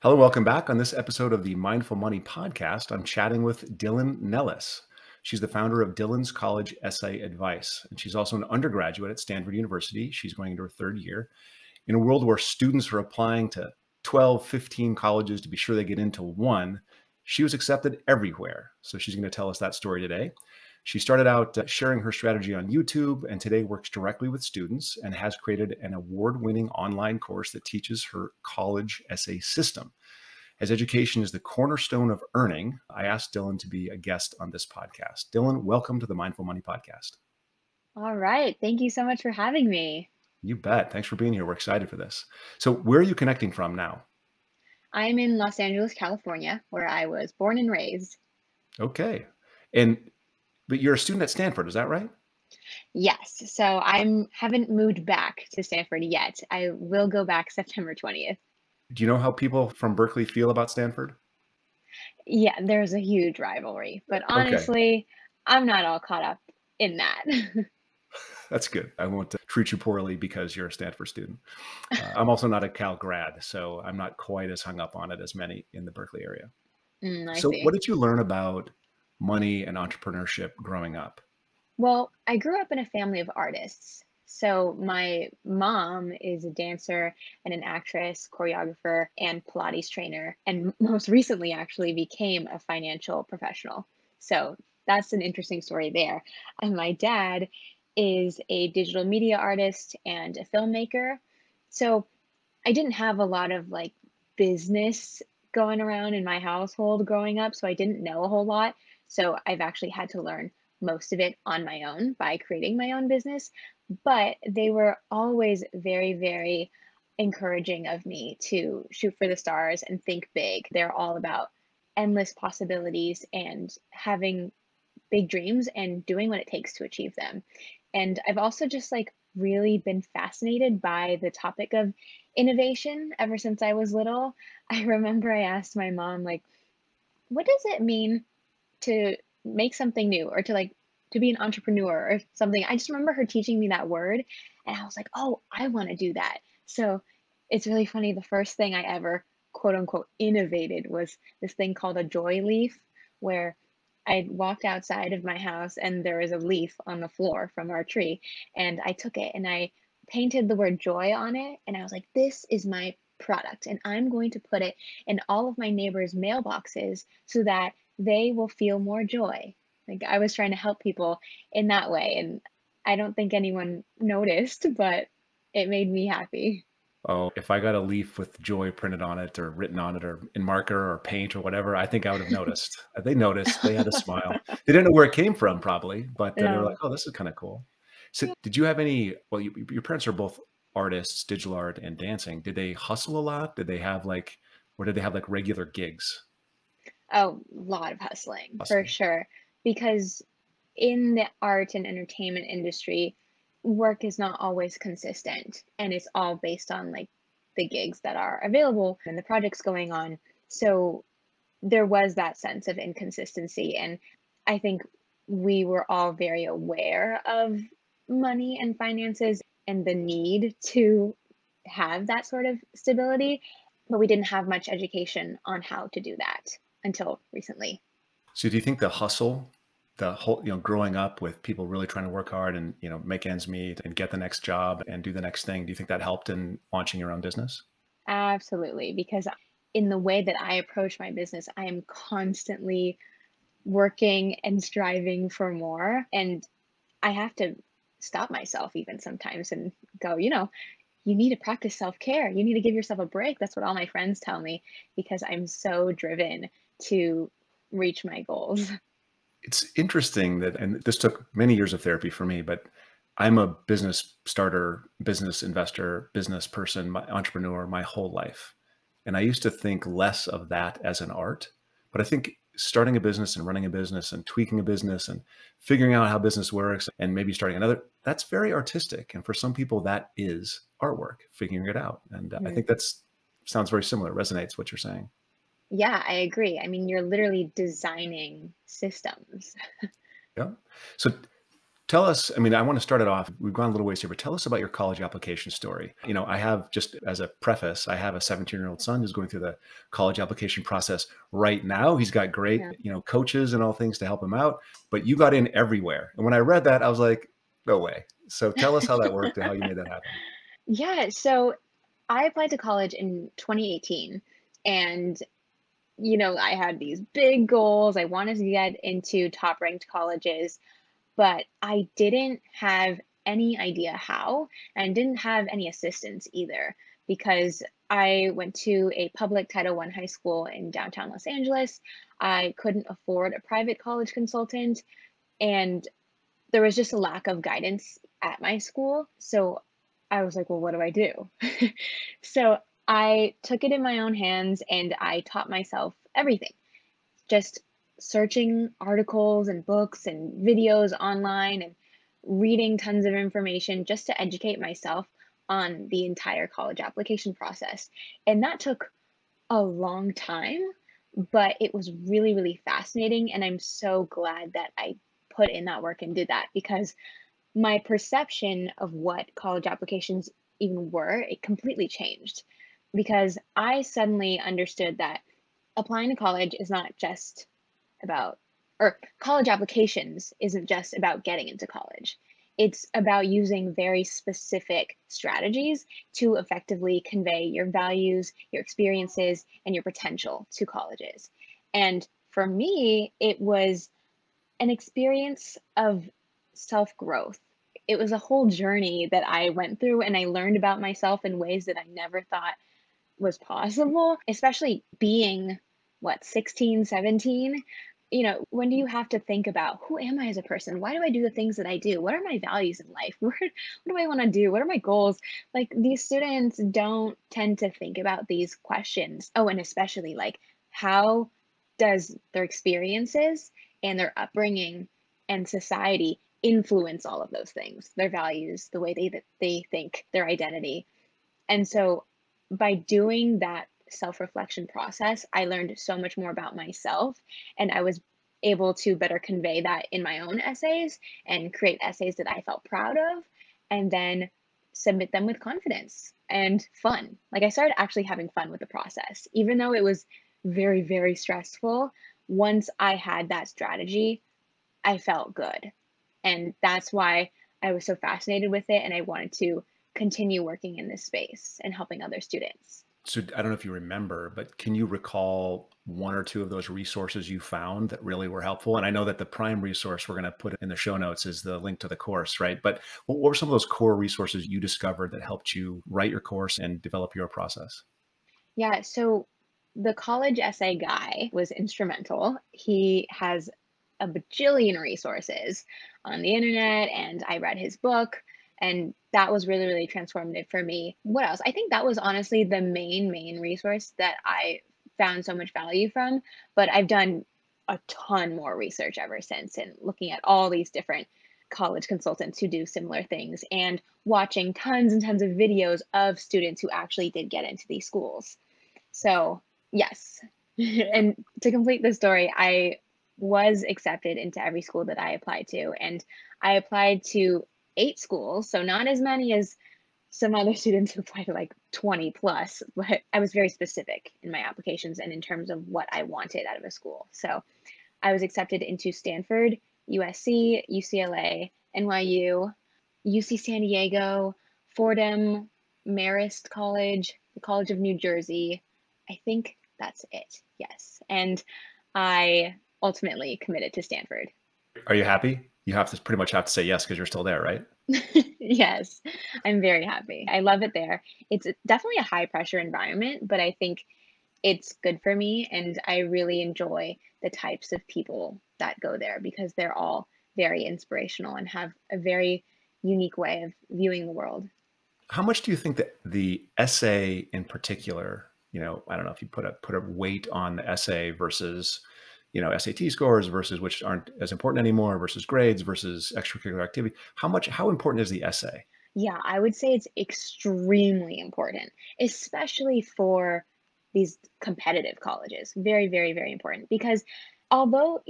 Hello, welcome back. On this episode of the Mindful Money podcast, I'm chatting with Dyllen Nellis. She's the founder of Dyllen's College Essay Advice, and she's also an undergraduate at Stanford University. She's going into her third year. In a world where students are applying to 12, 15 colleges to be sure they get into one, she was accepted everywhere. So she's going to tell us that story today. She started out sharing her strategy on YouTube and today works directly with students and has created an award-winning online course that teaches her college essay system. As education is the cornerstone of earning, I asked Dyllen to be a guest on this podcast. Dyllen, welcome to the Mindful Money podcast. All right. Thank you so much for having me. You bet. Thanks for being here. We're excited for this. So where are you connecting from now? I'm in Los Angeles, California, where I was born and raised. Okay. But you're a student at Stanford, is that right? Yes. So I haven't moved back to Stanford yet. I will go back September 20th. Do you know how people from Berkeley feel about Stanford? Yeah, there's a huge rivalry, but Okay, honestly, I'm not all caught up in that. that's good. I won't treat you poorly because you're a Stanford student. I'm also not a Cal grad, so I'm not quite as hung up on it as many in the Berkeley area. I So what see. did you learn about money and entrepreneurship growing up? Well, I grew up in a family of artists. So my mom is a dancer and an actress, choreographer, and Pilates trainer, and most recently actually became a financial professional. So that's an interesting story there. And my dad is a digital media artist and a filmmaker. So I didn't have a lot of business going around in my household growing up, so I didn't know a whole lot. So I've actually had to learn most of it on my own by creating my own business. But they were always very, very encouraging of me to shoot for the stars and think big. They're all about endless possibilities and having big dreams and doing what it takes to achieve them. And I've also just really been fascinated by the topic of innovation ever since I was little. I remember I asked my mom, what does it mean to make something new or to be an entrepreneur or something? I just remember her teaching me that word and I was like, oh, I want to do that. So it's really funny. The first thing I ever quote unquote innovated was this thing called a joy leaf, where I walked outside of my house and there was a leaf on the floor from our tree. And I took it and I painted the word joy on it. And I was like, this is my product. And I'm going to put it in all of my neighbors' mailboxes so that they will feel more joy. Like I was trying to help people in that way. And I don't think anyone noticed, but it made me happy. Oh, if I got a leaf with joy printed on it or written on it or in marker or paint or whatever, I think I would have noticed. They noticed. They had a smile. They didn't know where it came from probably, but they were like, No. oh, this is kind of cool. So did you have any, well, your parents are both artists, digital art and dancing. Did they hustle a lot? Did they have or did they have like regular gigs? Oh, a lot of hustling for Hustling. sure. Because in the art and entertainment industry, work is not always consistent and it's all based on the gigs that are available and the projects going on. So there was that sense of inconsistency. And I think we were all very aware of money and finances and the need to have that sort of stability, but we didn't have much education on how to do that until recently. So do you think the hustle, the whole, growing up with people really trying to work hard and, make ends meet and get the next job and do the next thing, do you think that helped in launching your own business? Absolutely, because in the way that I approach my business, I am constantly working and striving for more. And I have to stop myself even sometimes and go, you need to practice self care. You need to give yourself a break. That's what all my friends tell me because I'm so driven to reach my goals. It's interesting that, and this took many years of therapy for me, but I'm a business starter, business investor, business person, entrepreneur my whole life. And I used to think less of that as an art, but I think starting a business and running a business and tweaking a business and figuring out how business works and maybe starting another, that's very artistic. And for some people, that is artwork, figuring it out. And I Mhm. think that's sounds very similar, resonates what you're saying. Yeah, I agree. I mean, you're literally designing systems. Yeah. So Tell us, I mean, I want to start it off. We've gone a little ways here, but tell us about your college application story. I have, just as a preface, I have a 17-year-old son who's going through the college application process right now. He's got great, Yeah. coaches and all things to help him out, but you got in everywhere. And when I read that, I was like, no way. So tell us how that worked and how you made that happen. Yeah, so I applied to college in 2018 and I had these big goals. I wanted to get into top ranked colleges, but I didn't have any idea how, and didn't have any assistance either because I went to a public Title I high school in downtown Los Angeles. I couldn't afford a private college consultant, and there was just a lack of guidance at my school. So I was like, well, what do I do? So I took it in my own hands and I taught myself everything, just searching articles and books and videos online and reading tons of information just to educate myself on the entire college application process. And that took a long time, but it was really, really fascinating. And I'm so glad that I put in that work and did that because my perception of what college applications even were, it completely changed because I suddenly understood that applying to college is not just about, or college applications isn't just about getting into college. It's about using very specific strategies to effectively convey your values, your experiences, and your potential to colleges. And for me, it was an experience of self growth. It was a whole journey that I went through, and I learned about myself in ways that I never thought was possible, especially being what, 16, 17. When do you have to think about who am I as a person? Why do I do the things that I do? What are my values in life? What do I want to do? What are my goals? Like these students don't tend to think about these questions. Oh, and especially like how does their experiences and their upbringing and society influence all of those things, their values, the way they think, their identity. And so by doing that self reflection process, I learned so much more about myself. And I was able to better convey that in my own essays and create essays that I felt proud of, and then submit them with confidence and fun. Like I started actually having fun with the process, even though it was very, very stressful. Once I had that strategy, I felt good. And that's why I was so fascinated with it. And I wanted to continue working in this space and helping other students. So I don't know if you remember, but can you recall one or two of those resources you found that really were helpful? And I know that the prime resource we're going to put in the show notes is the link to the course, right? But what were some of those core resources you discovered that helped you write your course and develop your process? Yeah, so the college essay guy was instrumental. He has a bajillion resources on the internet, and I read his book, and that was really, really transformative for me. What else? I think that was honestly the main resource that I found so much value from, but I've done a ton more research ever since and looking at all these different college consultants who do similar things and watching tons and tons of videos of students who actually did get into these schools. So, yes. And to complete the story, I was accepted into every school that I applied to. And I applied to 8 schools, so not as many as some other students who applied to like 20 plus, but I was very specific in my applications and in terms of what I wanted out of a school. So I was accepted into Stanford, USC, UCLA, NYU, UC San Diego, Fordham, Marist College, the College of New Jersey. I think that's it. Yes. And I ultimately committed to Stanford. Are you happy? You have to pretty much have to say yes because you're still there, right? Yes, I'm very happy. I love it there. It's definitely a high pressure environment, but I think it's good for me. And I really enjoy the types of people that go there because they're all very inspirational and have a very unique way of viewing the world. How much do you think that the essay in particular, I don't know if you put a weight on the essay versus, SAT scores versus which aren't as important anymore versus grades versus extracurricular activity. How important is the essay? Yeah, I would say it's extremely important, especially for these competitive colleges. Very, very, very important because although,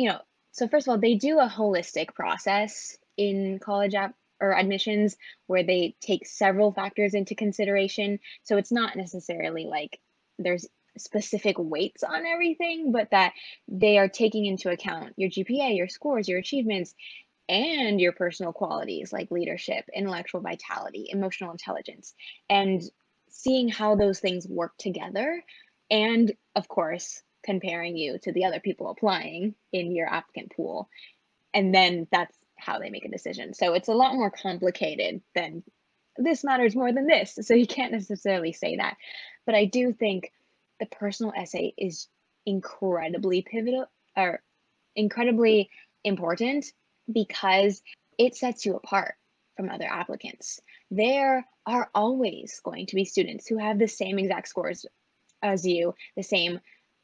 so first of all, they do a holistic process in college or admissions where they take several factors into consideration. So it's not necessarily like there's specific weights on everything, but that they are taking into account your GPA, your scores, your achievements, and your personal qualities like leadership, intellectual vitality, emotional intelligence, and seeing how those things work together. And of course, comparing you to the other people applying in your applicant pool. And then that's how they make a decision. So it's a lot more complicated than this matters more than this. So you can't necessarily say that. But I do think the personal essay is incredibly pivotal or incredibly important because it sets you apart from other applicants. There are always going to be students who have the same exact scores as you, the same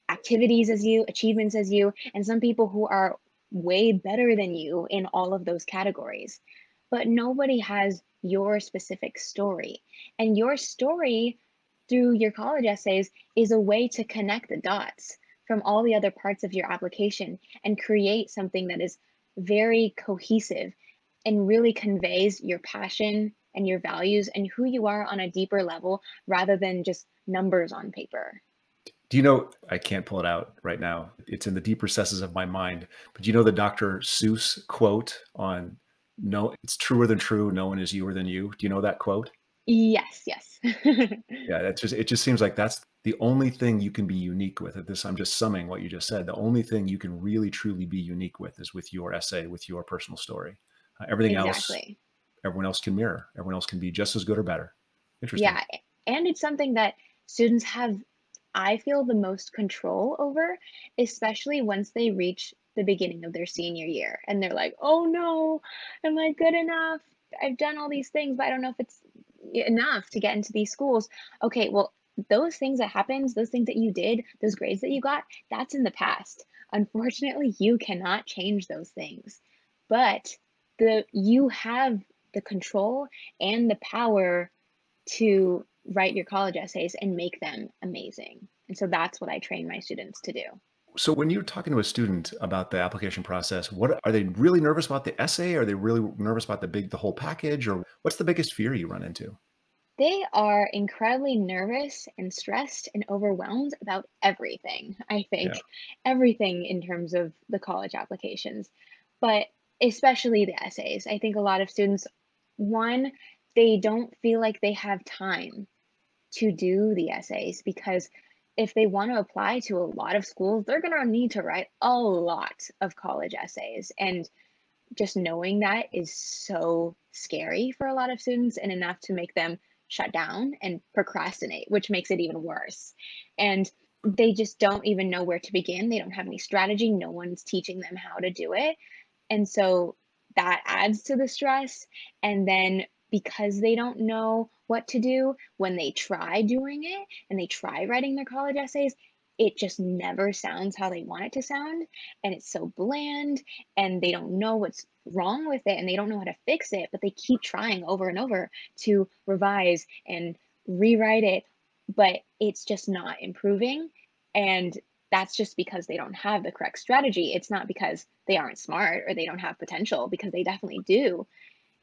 activities as you, achievements as you, and some people who are way better than you in all of those categories. But nobody has your specific story. And your story through your college essays is a way to connect the dots from all the other parts of your application and create something that is very cohesive and really conveys your passion and your values and who you are on a deeper level rather than just numbers on paper. Do you know, I can't pull it out right now. It's in the deep recesses of my mind. But do you know the Dr. Seuss quote on no, it's truer than true, no one is youer than you. Do you know that quote? Yes, yes. Yeah, it just seems like that's the only thing you can be unique with. At this, I'm just summing what you just said. The only thing you can really truly be unique with is with your essay, with your personal story. Everything else, Exactly. everyone else can mirror. Everyone else can be just as good or better. Interesting. Yeah, and it's something that students have, I feel, the most control over, especially once they reach the beginning of their senior year and they're like, "Oh no, am I good enough? I've done all these things, but I don't know if it's enough to get into these schools." Okay, well, those things that happens, those things that you did, those grades that you got, that's in the past. Unfortunately, you cannot change those things. But the you have the control and the power to write your college essays and make them amazing. And so that's what I train my students to do. So when you're talking to a student about the application process, what are they really nervous about the essay? Are they really nervous about the whole package? Or what's the biggest fear you run into? They are incredibly nervous and stressed and overwhelmed about everything, I Yeah. think, everything in terms of the college applications, but especially the essays. I think a lot of students, one, they don't feel like they have time to do the essays because if they want to apply to a lot of schools, they're going to need to write a lot of college essays. And just knowing that is so scary for a lot of students and enough to make them shut down and procrastinate, which makes it even worse. And they just don't even know where to begin. They don't have any strategy. No one's teaching them how to do it. And so that adds to the stress. And then because they don't know what to do, when they try doing it and they try writing their college essays, it just never sounds how they want it to sound. And it's so bland, and they don't know what's wrong with it and they don't know how to fix it, but they keep trying over and over to revise and rewrite it, but it's just not improving. And that's just because they don't have the correct strategy. It's not because they aren't smart or they don't have potential, because they definitely do.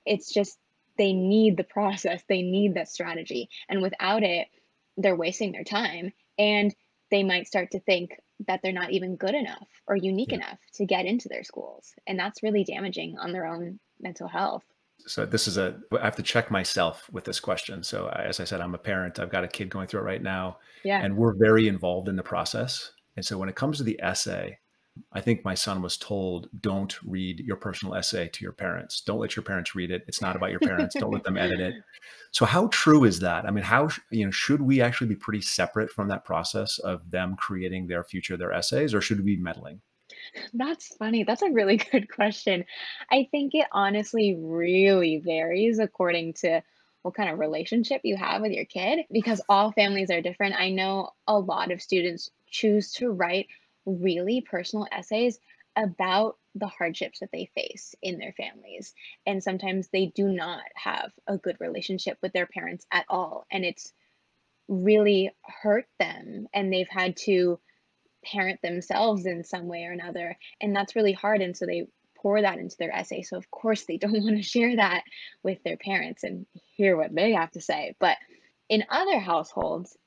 It's just they need the process, they need that strategy. And without it, they're wasting their time. And they might start to think that they're not even good enough or unique Yeah. enough to get into their schools. And that's really damaging on their own mental health. So I have to check myself with this question. So as I said, I'm a parent. I've got a kid going through it right now, Yeah. and we're very involved in the process. And so when it comes to the essay, I think my son was told, don't read your personal essay to your parents. Don't let your parents read it. It's not about your parents. Don't let them edit it. So how true is that? I mean, should we actually be pretty separate from that process of them creating their future, their essays, or should we be meddling? That's funny. That's a really good question. I think it honestly really varies according to what kind of relationship you have with your kid, because all families are different. I know a lot of students choose to write really personal essays about the hardships that they face in their families. And sometimes they do not have a good relationship with their parents at all. And it's really hurt them. And they've had to parent themselves in some way or another, and that's really hard. And so they pour that into their essay. So of course they don't want to share that with their parents and hear what they have to say. But in other households,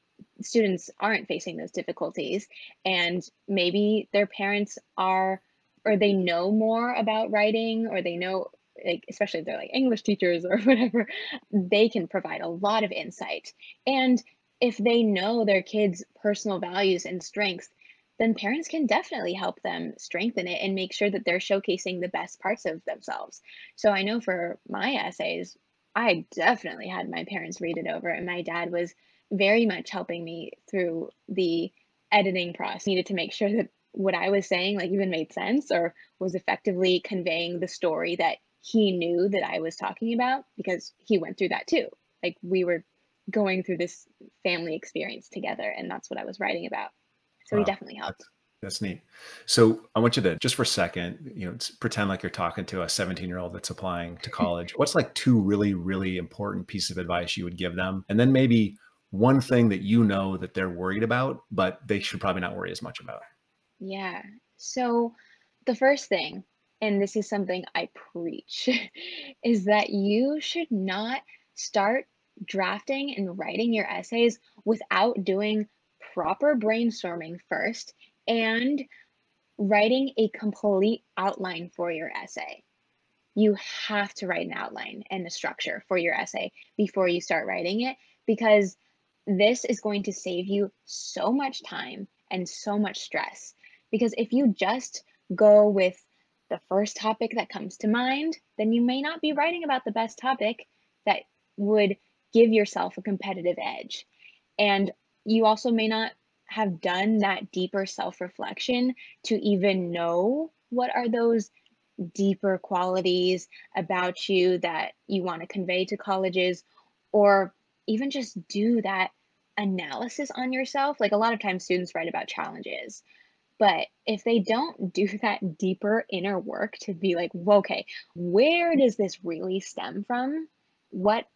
students aren't facing those difficulties, and maybe their parents are, or they know more about writing, or they know, like, especially if they're like English teachers or whatever, they can provide a lot of insight. And if they know their kids' personal values and strengths, then parents can definitely help them strengthen it and make sure that they're showcasing the best parts of themselves. So I know for my essays, I definitely had my parents read it over, and my dad was very much helping me through the editing process. Needed to make sure that what I was saying like even made sense or was effectively conveying the story that he knew that I was talking about, because he went through that too. Like, we were going through this family experience together, and that's what I was writing about. So he Wow. definitely helped. That's neat. So I want you to just for a second, pretend like you're talking to a 17-year-old that's applying to college. What's like two really, really important pieces of advice you would give them? And then maybe one thing that that they're worried about, but they should probably not worry as much about. Yeah. So the first thing, and this is something I preach, is that you should not start drafting and writing your essays without doing proper brainstorming first and writing a complete outline for your essay. You have to write an outline and a structure for your essay before you start writing it, because this is going to save you so much time and so much stress. Because if you just go with the first topic that comes to mind, then you may not be writing about the best topic that would give yourself a competitive edge. And you also may not have done that deeper self reflection to even know what are those deeper qualities about you that you want to convey to colleges, or even just do that analysis on yourself. Like, a lot of times students write about challenges, but if they don't do that deeper inner work to be like, well, okay, where does this really stem from? What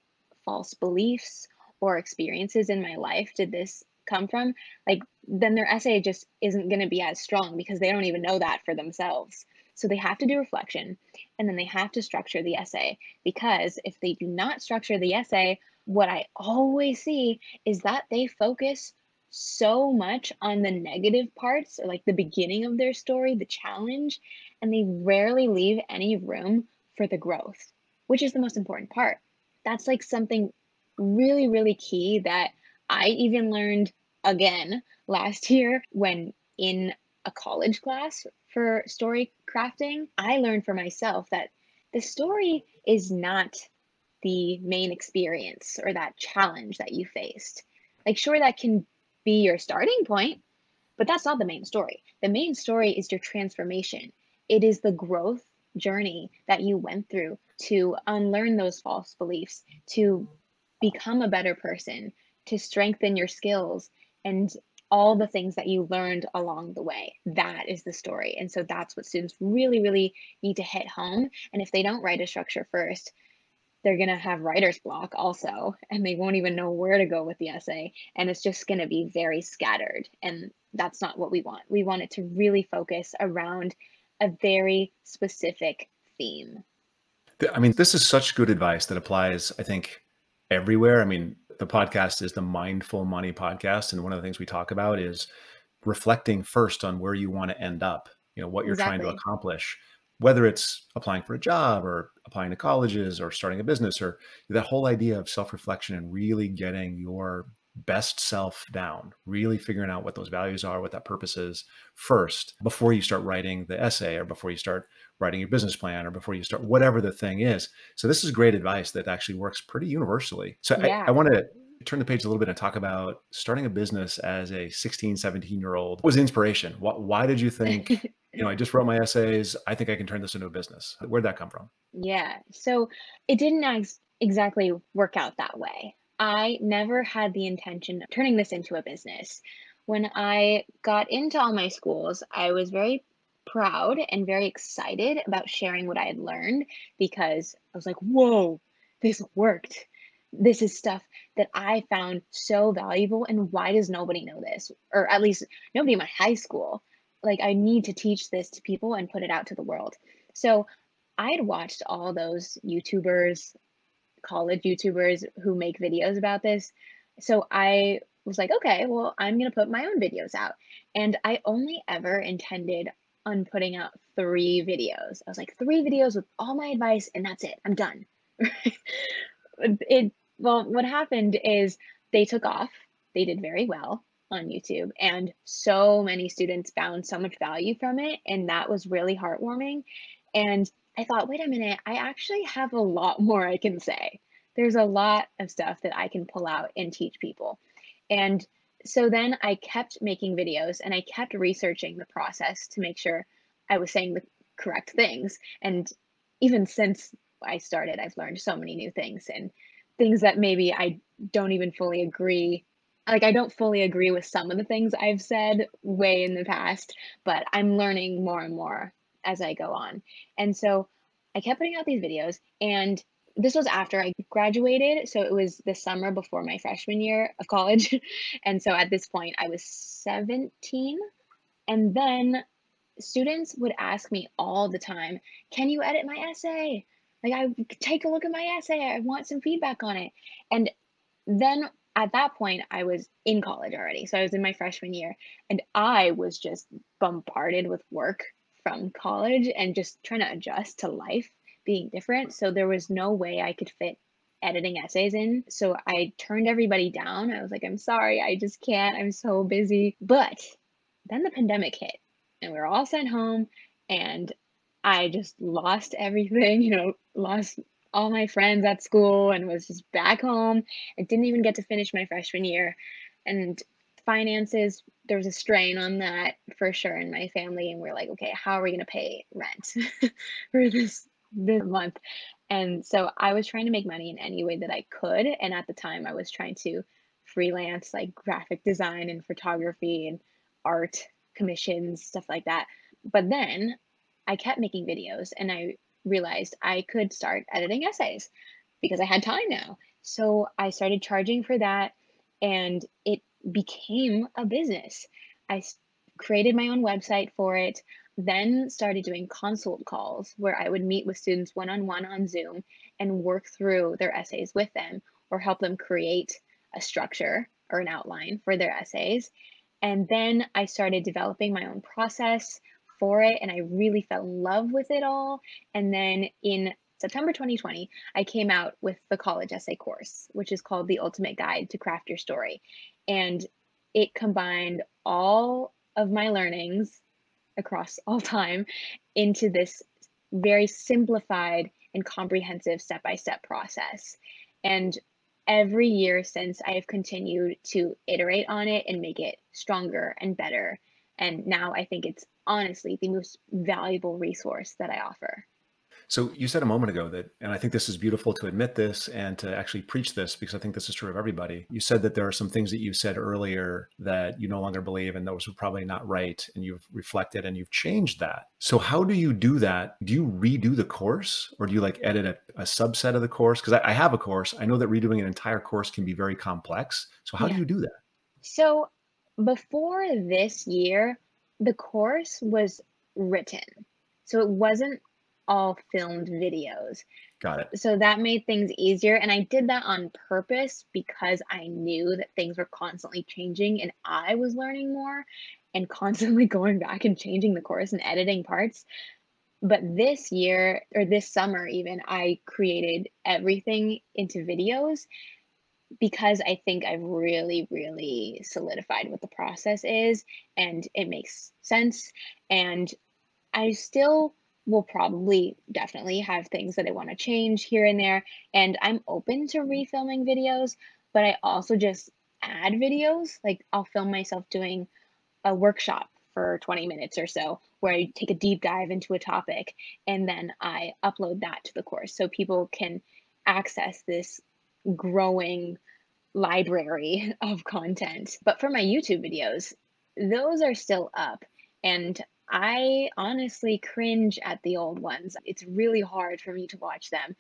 false beliefs or experiences in my life did this come from? Like, then their essay just isn't going to be as strong because they don't even know that for themselves. So they have to do reflection, and then they have to structure the essay, because if they do not structure the essay, what I always see is that they focus so much on the negative parts, or like the beginning of their story, the challenge, and they rarely leave any room for the growth, which is the most important part. That's like something really, really key that I even learned again last year when in a college class for story crafting. I learned for myself that the story is not the main experience or that challenge that you faced. Like, sure, that can be your starting point, but that's not the main story. The main story is your transformation. It is the growth journey that you went through to unlearn those false beliefs, to become a better person, to strengthen your skills, and all the things that you learned along the way. That is the story. And so that's what students really, really need to hit home. And if they don't write a structure first, they're going to have writer's block also, and they won't even know where to go with the essay. And it's just going to be very scattered. And that's not what we want. We want it to really focus around a very specific theme. I mean, this is such good advice that applies, I think, everywhere. I mean, the podcast is the Mindful Money Podcast. And one of the things we talk about is reflecting first on where you want to end up, what you're trying to Exactly. accomplish, whether it's applying for a job or applying to colleges or starting a business, or that whole idea of self-reflection and really getting your best self down, really figuring out what those values are, what that purpose is first, before you start writing the essay or before you start writing your business plan or before you start whatever the thing is. So this is great advice that actually works pretty universally. So I Yeah. want to turn the page a little bit and talk about starting a business as a 16, 17-year-old. What was the inspiration? Why did you think, I just wrote my essays, I think I can turn this into a business? Where'd that come from? Yeah. So it didn't exactly work out that way. I never had the intention of turning this into a business. When I got into all my schools, I was very proud and very excited about sharing what I had learned, because I was like, whoa, this worked. This is stuff that I found so valuable. And why does nobody know this? Or at least nobody in my high school. Like, I need to teach this to people and put it out to the world. So I had watched all those YouTubers, college YouTubers who make videos about this. So I was like, okay, well, I'm going to put my own videos out. And I only ever intended on putting out 3 videos. I was like, 3 videos with all my advice, and that's it. I'm done. Well, what happened is they took off. They did very well on YouTube, and so many students found so much value from it, and that was really heartwarming. And I thought, wait a minute, I actually have a lot more I can say. There's a lot of stuff that I can pull out and teach people. And so then I kept making videos and I kept researching the process to make sure I was saying the correct things. And even since I started, I've learned so many new things and things that maybe I don't even fully agree. Like, I don't fully agree with some of the things I've said way in the past, but I'm learning more and more as I go on. And so I kept putting out these videos, and this was after I graduated. So it was the summer before my freshman year of college. And so at this point, I was 17. And then students would ask me all the time, "Can you edit my essay? Like, I take a look at my essay. I want some feedback on it." And then at that point, I was in college already. So I was in my freshman year, and I was just bombarded with work from college and just trying to adjust to life being different. So there was no way I could fit editing essays in. So I turned everybody down. I was like, "I'm sorry, I just can't. I'm so busy." But then the pandemic hit and we were all sent home, and I just lost everything, lost all my friends at school and was just back home. I didn't even get to finish my freshman year. And finances, there was a strain on that for sure in my family. And we're like, okay, how are we going to pay rent for this month? And so I was trying to make money in any way that I could. And at the time, I was trying to freelance like graphic design and photography and art commissions, stuff like that. But then I kept making videos and I realized I could start editing essays because I had time now. So I started charging for that and it became a business. I created my own website for it, then started doing consult calls where I would meet with students one on one on Zoom and work through their essays with them or help them create a structure or an outline for their essays. And then I started developing my own process for it, and I really fell in love with it all. And then in September 2020, I came out with the college essay course, which is called The Ultimate Guide to Craft Your Story. And it combined all of my learnings across all time into this very simplified and comprehensive step by step process. And every year since, I have continued to iterate on it and make it stronger and better. And now I think it's honestly the most valuable resource that I offer. So you said a moment ago that, and I think this is beautiful to admit this and to actually preach this because I think this is true of everybody. You said that there are some things that you said earlier that you no longer believe and those were probably not right, and you've reflected and you've changed that. So how do you do that? Do you redo the course or do you like edit a subset of the course? Because I have a course. I know that redoing an entire course can be very complex. So how do Yeah. you do that? So before this year, the course was written. So it wasn't all filmed videos. Got it. So that made things easier. And I did that on purpose because I knew that things were constantly changing and I was learning more and constantly going back and changing the course and editing parts. But this year, or this summer even, I created everything into videos because I think I've really, really solidified what the process is and it makes sense. And I still will probably definitely have things that I want to change here and there. And I'm open to refilming videos, but I also just add videos. Like I'll film myself doing a workshop for 20 minutes or so where I take a deep dive into a topic and then I upload that to the course so people can access this growing library of content. But for my YouTube videos, those are still up. And I honestly cringe at the old ones. It's really hard for me to watch them,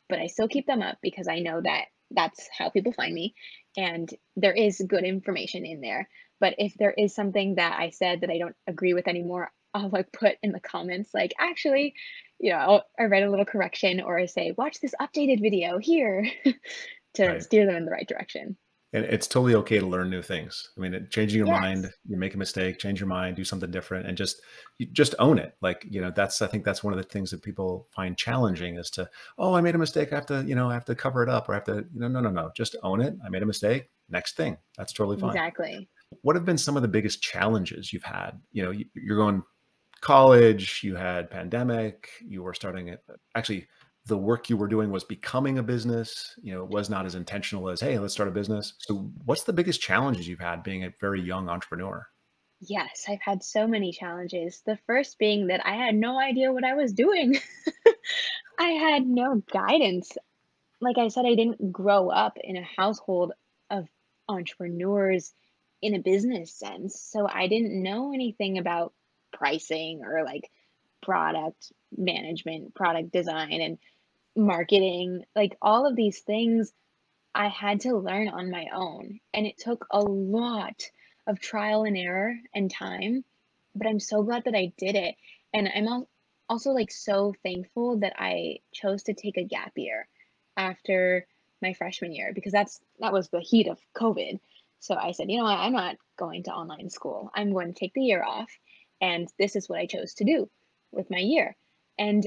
but I still keep them up because I know that that's how people find me. And there is good information in there. But if there is something that I said that I don't agree with anymore, I'll like put in the comments, like, actually, I write a little correction or I say, watch this updated video here to Right. steer them in the right direction. And it's totally okay to learn new things. I mean, changing your mind, Yes, you make a mistake, change your mind, do something different, and you just own it. Like, I think that's one of the things that people find challenging is to, oh, I made a mistake. I have to cover it up or I have to, no, no, no, just own it. I made a mistake. Next thing. That's totally fine. exactly. What have been some of the biggest challenges you've had? You're going college, you had pandemic, you were starting it. Actually, the work you were doing was becoming a business. It was not as intentional as, hey, let's start a business. So what's the biggest challenges you've had being a very young entrepreneur? Yes, I've had so many challenges. The first being that I had no idea what I was doing. I had no guidance. Like I said, I didn't grow up in a household of entrepreneurs in a business sense. So I didn't know anything about pricing or like product management, product design, and marketing. Like all of these things I had to learn on my own. And it took a lot of trial and error and time, but I'm so glad that I did it. And also like so thankful that I chose to take a gap year after my freshman year because that was the heat of COVID. So I said, you know what, I'm not going to online school. I'm going to take the year off. And this is what I chose to do with my year. And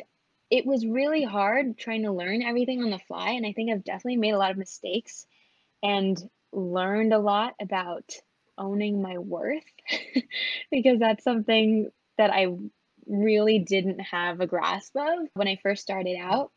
it was really hard trying to learn everything on the fly. And I think I've definitely made a lot of mistakes and learned a lot about owning my worth because that's something that I really didn't have a grasp of when I first started out.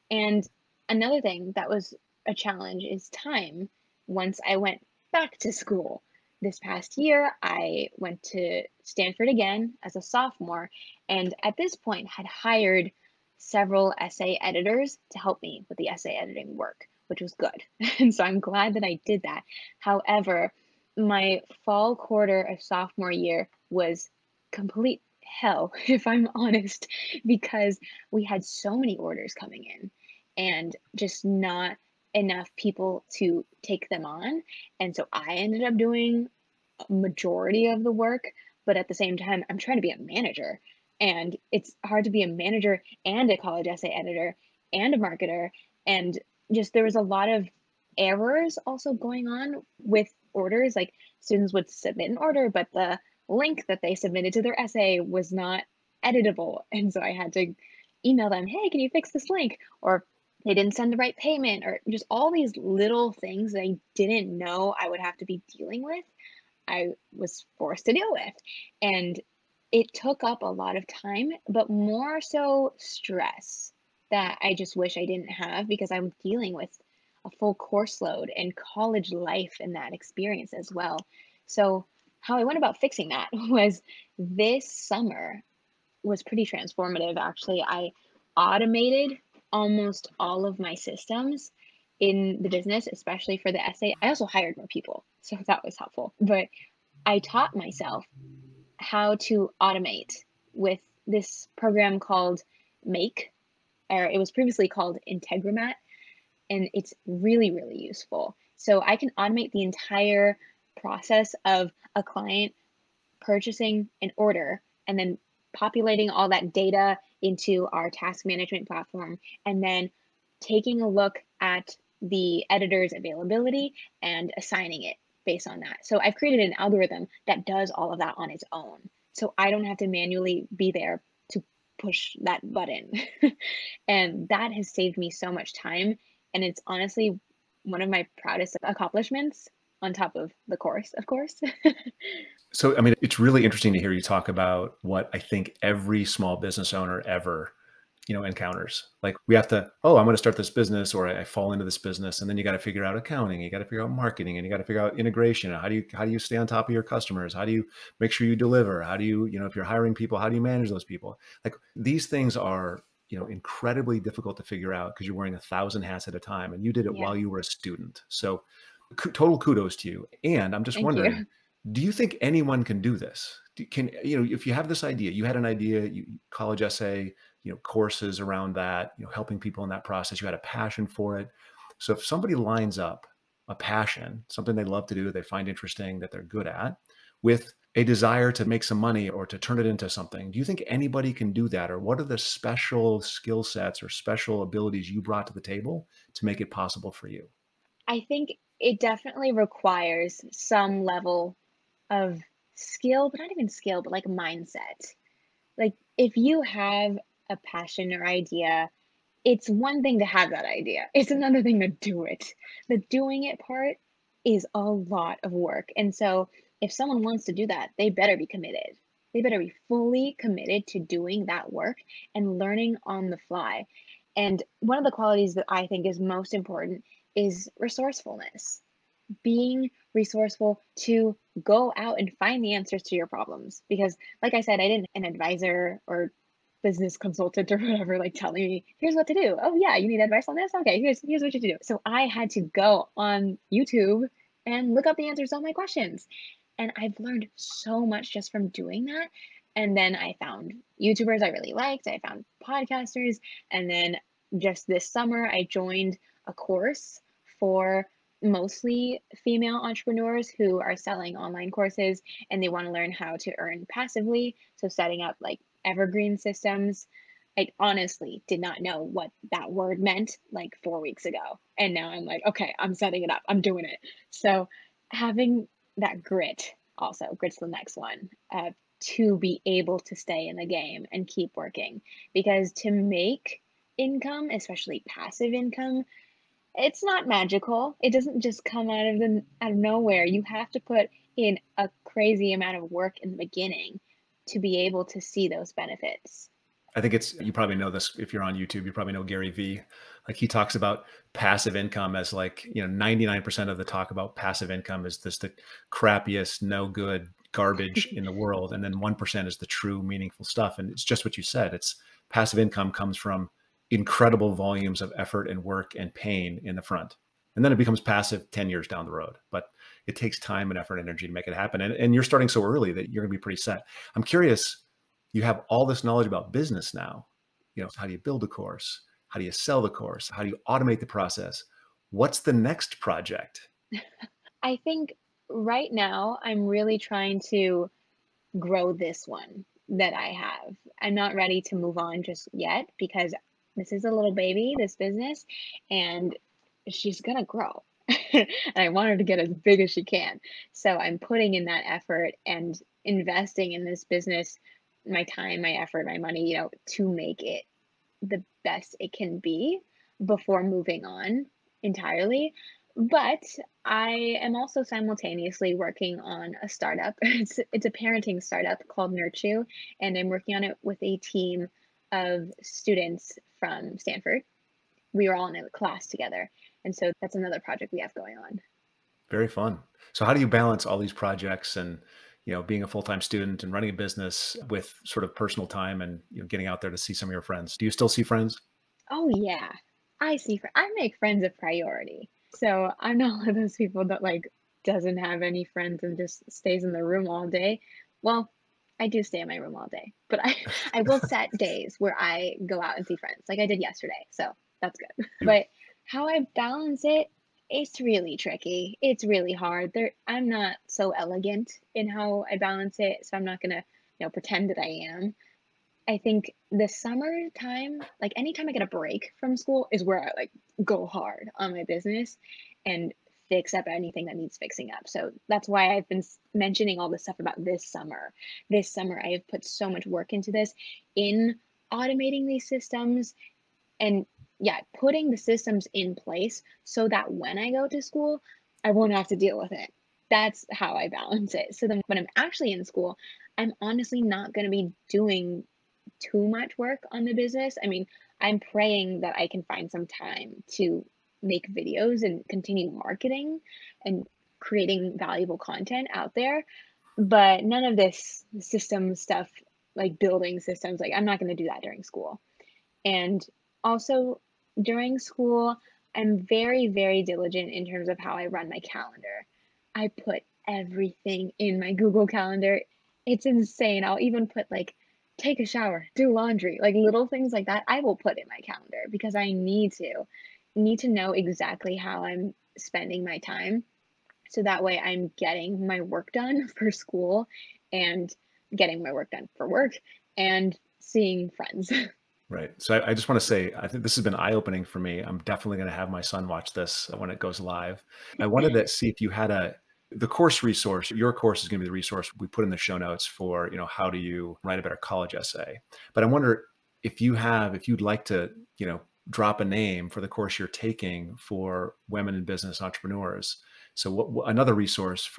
And another thing that was a challenge is time. Once I went back to school this past year, I went to Stanford again as a sophomore, and at this point had hired several essay editors to help me with the essay editing work, which was good. And so I'm glad that I did that. However, my fall quarter of sophomore year was complete hell, if I'm honest, because we had so many orders coming in and just not enough people to take them on. And so I ended up doing a majority of the work, but at the same time, I'm trying to be a manager. And it's hard to be a manager and a college essay editor and a marketer. And just there was a lot of errors also going on with orders. Like students would submit an order, but the link that they submitted to their essay was not editable. And so I had to email them, hey, can you fix this link? Or they didn't send the right payment, or just all these little things that I didn't know I would have to be dealing with. I was forced to deal with. And it took up a lot of time, but more so stress that I just wish I didn't have because I'm dealing with a full course load and college life in that experience as well. So, how I went about fixing that was this summer was pretty transformative, actually. I automated almost all of my systems in the business, especially for the essay. I also hired more people, so that was helpful. But I taught myself how to automate with this program called Make, or it was previously called Integromat, and it's really, really useful. So I can automate the entire process of a client purchasing an order and then populating all that data into our task management platform and then taking a look at the editor's availability and assigning it based on that. So I've created an algorithm that does all of that on its own. So I don't have to manually be there to push that button. And that has saved me so much time. And it's honestly one of my proudest accomplishments on top of the course, of course. So, I mean, it's really interesting to hear you talk about what I think every small business owner ever, encounters. Like we have to, oh, I'm going to start this business or I fall into this business. And then you got to figure out accounting, you got to figure out marketing, and you got to figure out integration. How do you stay on top of your customers? How do you make sure you deliver? How do you, if you're hiring people, how do you manage those people? Like these things are, incredibly difficult to figure out because you're wearing 1,000 hats at a time and you did it Yeah, while you were a student. So total kudos to you. And I'm just thank wondering, you. do you think anyone can do this? If you have this idea, you had an idea, college essay, courses around that, helping people in that process, you had a passion for it. So if somebody lines up a passion, something they love to do, they find interesting, that they're good at, with a desire to make some money or to turn it into something. Do you think anybody can do that? Or what are the special skill sets or special abilities you brought to the table to make it possible for you? I think it definitely requires some level of skill, but not even skill, but like mindset. Like if you have a passion or idea, it's one thing to have that idea. It's another thing to do it. The doing it part is a lot of work. And so if someone wants to do that, they better be committed. They better be fully committed to doing that work and learning on the fly. And one of the qualities that I think is most important is resourcefulness, being resourceful to go out and find the answers to your problems. Because, like I said, I didn't an advisor or business consultant or whatever like telling me, here's what to do. Oh yeah, you need advice on this? Okay, here's what you do. So I had to go on YouTube and look up the answers to all my questions. And I've learned so much just from doing that. And then I found YouTubers I really liked. I found podcasters. And then just this summer, I joined a course for mostly female entrepreneurs who are selling online courses and they want to learn how to earn passively. So, setting up like evergreen systems. I honestly did not know what that word meant like 4 weeks ago. And now I'm like, okay, I'm setting it up, I'm doing it. So, having that grit, also, grit's the next one, to be able to stay in the game and keep working. Because to make income, especially passive income, it's not magical. It doesn't just come out of nowhere. You have to put in a crazy amount of work in the beginning to be able to see those benefits. I think it's, you probably know this if you're on YouTube, you probably know Gary Vee. Like he talks about passive income as like, 99% of the talk about passive income is this the crappiest, no good garbage in the world. And then 1% is the true meaningful stuff. And it's just what you said. It's passive income comes from incredible volumes of effort and work and pain in the front. And then it becomes passive 10 years down the road. But it takes time and effort and energy to make it happen. And you're starting so early that you're going to be pretty set. I'm curious, you have all this knowledge about business now. How do you build a course? How do you sell the course? How do you automate the process? What's the next project? I think right now I'm really trying to grow this one that I have. I'm not ready to move on just yet because this is a little baby, this business, and she's gonna grow. And I want her to get as big as she can. So I'm putting in that effort and investing in this business, my time, my effort, my money, to make it the best it can be before moving on entirely. But I am also simultaneously working on a startup. It's a parenting startup called Nurture, and I'm working on it with a team of students from Stanford. We were all in a class together, and so that's another project we have going on. Very fun. So how do you balance all these projects and, being a full-time student and running a business with sort of personal time and, getting out there to see some of your friends? Do you still see friends? Oh yeah, I make friends a priority. So I'm not one of those people that like doesn't have any friends and just stays in the room all day. Well, I do stay in my room all day, but I I will set days where I go out and see friends, like I did yesterday. So that's good. You. But how I balance it, it's really tricky. It's really hard. I'm not so elegant in how I balance it, so I'm not gonna, pretend that I am. I think the summertime, like anytime I get a break from school, is where I like go hard on my business and fix up anything that needs fixing up. So that's why I've been mentioning all this stuff about this summer. This summer, I have put so much work into this in automating these systems and, yeah, putting the systems in place so that when I go to school, I won't have to deal with it. That's how I balance it. So then when I'm actually in school, I'm honestly not going to be doing too much work on the business. I mean, I'm praying that I can find some time to make videos and continue marketing and creating valuable content out there. But none of this system stuff, like building systems, like I'm not going to do that during school. And also during school, I'm very, very diligent in terms of how I run my calendar. I put everything in my Google Calendar. It's insane. I'll even put like take a shower, do laundry, like little things like that. I will put in my calendar because I need to know exactly how I'm spending my time so that way I'm getting my work done for school and getting my work done for work and seeing friends. Right. So I just want to say, I think this has been eye-opening for me. I'm definitely going to have my son watch this when it goes live. I wanted to see if you had the course resource. Your course is going to be the resource we put in the show notes for, how do you write a better college essay? But I wonder if you'd like to, drop a name for the course you're taking for women in business entrepreneurs. So another resource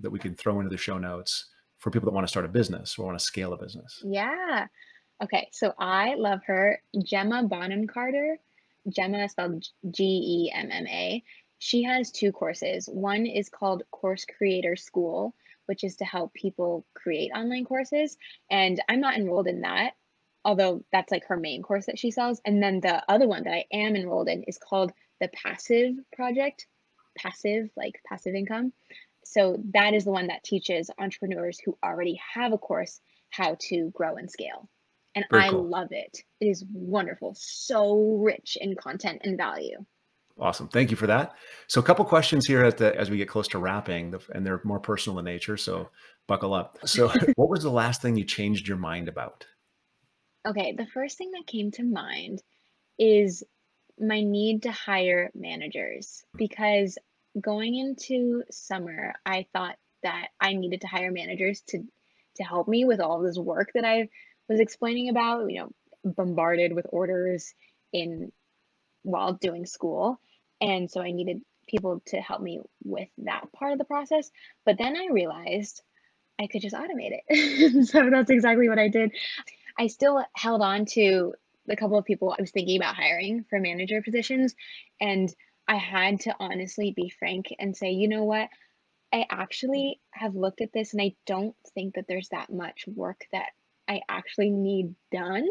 that we can throw into the show notes for people that want to start a business or want to scale a business. Yeah. Okay, so I love her, Gemma Bonham Carter. Gemma spelled Gemma. She has two courses. One is called Course Creator School, which is to help people create online courses. And I'm not enrolled in that, although that's like her main course that she sells. And then the other one that I am enrolled in is called the Passive Project, passive, like passive income. So that is the one that teaches entrepreneurs who already have a course how to grow and scale. And Very I cool. love it. It is wonderful, so rich in content and value. Awesome. Thank you for that. So a couple questions here as we get close to wrapping, and they're more personal in nature, so buckle up. So what was the last thing you changed your mind about? Okay, the first thing that came to mind is my need to hire managers, because going into summer, I thought that I needed to hire managers to help me with all this work that I was explaining about, bombarded with orders in while doing school. And so I needed people to help me with that part of the process. But then I realized I could just automate it. So that's exactly what I did. I still held on to the couple of people I was thinking about hiring for manager positions. And I had to honestly be frank and say, you know what? I actually have looked at this and I don't think that there's that much work that I actually need done,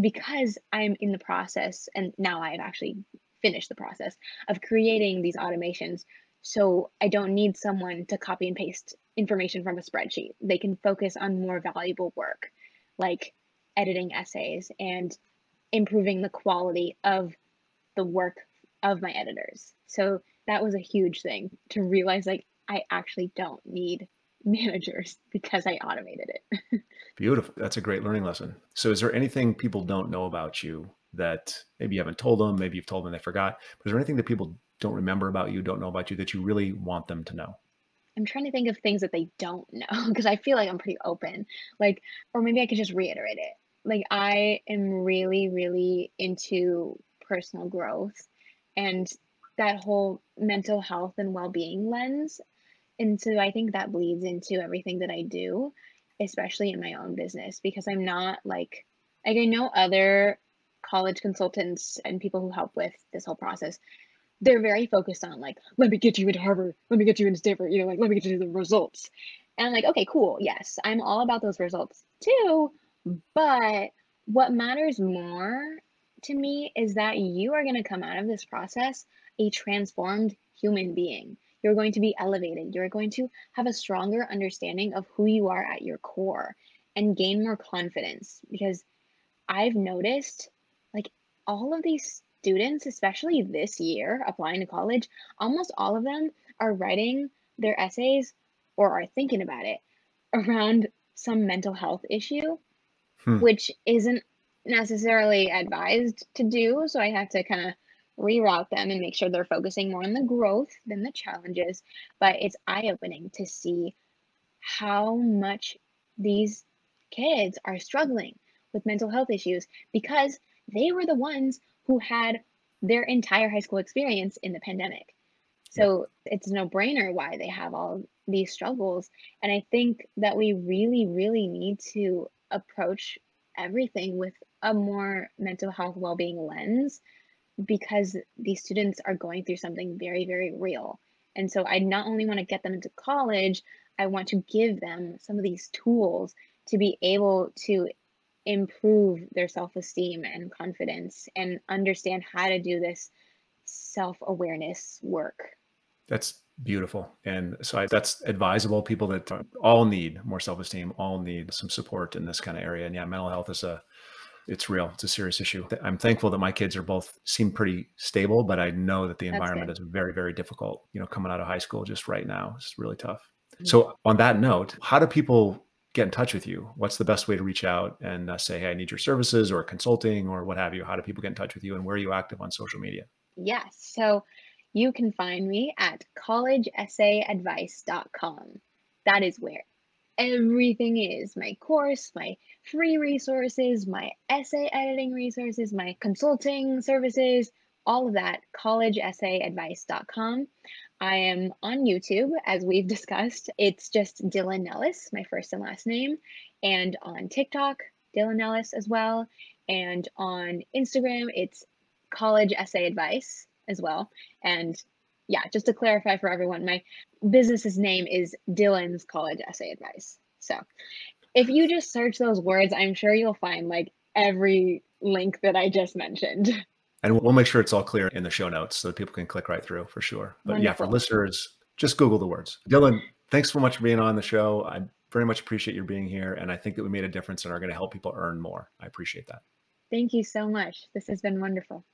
because I'm in the process, and now I've actually finished the process of creating these automations. So I don't need someone to copy and paste information from a spreadsheet. They can focus on more valuable work, like editing essays and improving the quality of the work of my editors. So that was a huge thing to realize, like, I actually don't need managers because I automated it. Beautiful. That's a great learning lesson. So is there anything people don't know about you that maybe you haven't told them, maybe you've told them they forgot, but is there anything that people don't remember about you, don't know about you, that you really want them to know? I'm trying to think of things that they don't know because I feel like I'm pretty open. Like, or maybe I could just reiterate it. Like, I am really, really into personal growth and that whole mental health and well-being lens. And so I think that bleeds into everything that I do, especially in my own business, because I'm not like I know other college consultants and people who help with this whole process, they're very focused on, like, let me get you into Harvard, let me get you into Stanford, like, let me get you the results. And I'm like, okay, cool. Yes, I'm all about those results too. But what matters more to me is that you are going to come out of this process a transformed human being. You're going to be elevated. You're going to have a stronger understanding of who you are at your core and gain more confidence, because I've noticed, like, all of these students, especially this year applying to college, almost all of them are writing their essays or are thinking about it around some mental health issue, Hmm. which isn't necessarily advised to do. So I have to kind of reroute them and make sure they're focusing more on the growth than the challenges. But it's eye opening to see how much these kids are struggling with mental health issues because they were the ones who had their entire high school experience in the pandemic. Yep. So it's no brainer why they have all these struggles. And I think that we really, really need to approach everything with a more mental health well-being lens, because these students are going through something very, very real. And so I not only want to get them into college, I want to give them some of these tools to be able to improve their self esteem and confidence and understand how to do this self awareness work. That's beautiful. And so that's advisable. People that all need more self-esteem, all need some support in this kind of area. And yeah, mental health it's real. It's a serious issue. I'm thankful that my kids seem pretty stable, but I know that the That's environment good. is very, very difficult, coming out of high school just right now. It's really tough. So on that note, how do people get in touch with you, what's the best way to reach out and say, hey, I need your services or consulting or what have you? How do people get in touch with you, and where are you active on social media? Yes. So you can find me at collegeessayadvice.com. That is where everything is: my course, my free resources, my essay editing resources, my consulting services, all of that. collegeessayadvice.com. I am on YouTube, as we've discussed. It's just Dyllen Nellis, my first and last name, and on TikTok, Dyllen Nellis as well. And on Instagram, it's College Essay Advice as well. And yeah, just to clarify for everyone, my business's name is Dyllen's College Essay Advice. So if you just search those words, I'm sure you'll find like every link that I just mentioned. And we'll make sure it's all clear in the show notes so that people can click right through for sure. But yeah, for Wonderful. listeners, just Google the words. Dyllen, thanks so much for being on the show. I very much appreciate your being here. And I think that we made a difference and are going to help people earn more. I appreciate that. Thank you so much. This has been wonderful.